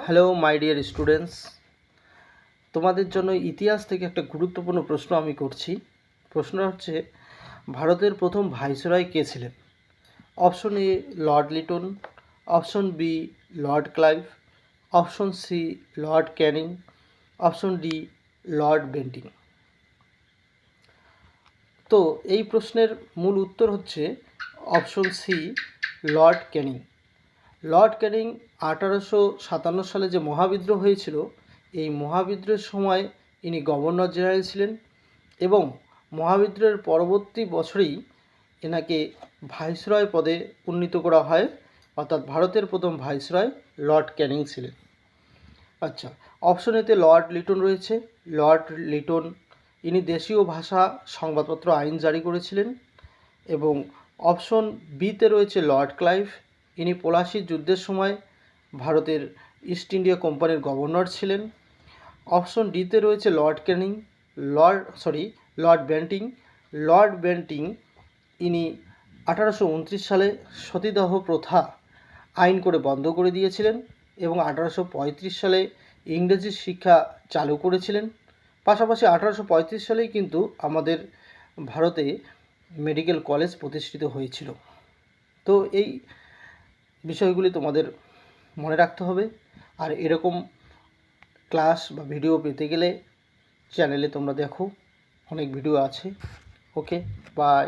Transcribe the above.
Hello my dear students, তোমাদের জন্য ইতিহাস থেকে একটা গুরুত্বপূর্ণ প্রশ্ন আমি করছি। প্রশ্নটা হচ্ছে, ভারতের প্রথম ভাইসরয় কে ছিলেন? Option A lord Lytton, option B lord Clive, option C lord Canning, option D lord Bentinck. তো এই প্রশ্নের মূল উত্তর হচ্ছে option C lord Canning. Lord Canning 1857 সালে যে মহাবিদ্রোহ হয়েছিল, এই মহাবিদ্রোহের সময় ইনি গভর্নর জেনারেল ছিলেন এবং মহাবিদ্রোহের পরবর্তী বছরেই এনাকে ভাইসরয় পদে উন্নীত করা হয়, অর্থাৎ ভারতের প্রথম ভাইসরয় লর্ড ক্যানিং ছিলেন। আচ্ছা, অপশন এতে লর্ড লিটন রয়েছে। লর্ড লিটন ইনি দেশীয় ভাষা সংবাদপত্র আইন জারি করেছিলেন। এবং অপশন বিতে রয়েছে লর্ড ক্লাইভ, ইনি পলাশির যুদ্ধের সময় ভারতের ইস্ট ইন্ডিয়া কোম্পানির গভর্নর ছিলেন। অপশন ডিতে রয়েছে Lord Canning, Lord Bentinck. Lord Bentinck ইনি 1829 সালে সতীদাহ প্রথা আইন করে বন্ধ করে দিয়েছিলেন এবং 1835 সালে ইংরেজি শিক্ষা চালু করেছিলেন। পাশাপাশি 1835 সালেই কিন্তু আমাদের ভারতে মেডিকেল কলেজ প্রতিষ্ঠিত হয়েছিল। তো এই বিষয়গুলি তোমাদের মনে রাখতে হবে। আর এরকম ক্লাস বা ভিডিও পেতে গেলে চ্যানেলে তোমরা দেখো, অনেক ভিডিও আছে। ওকে, বাই।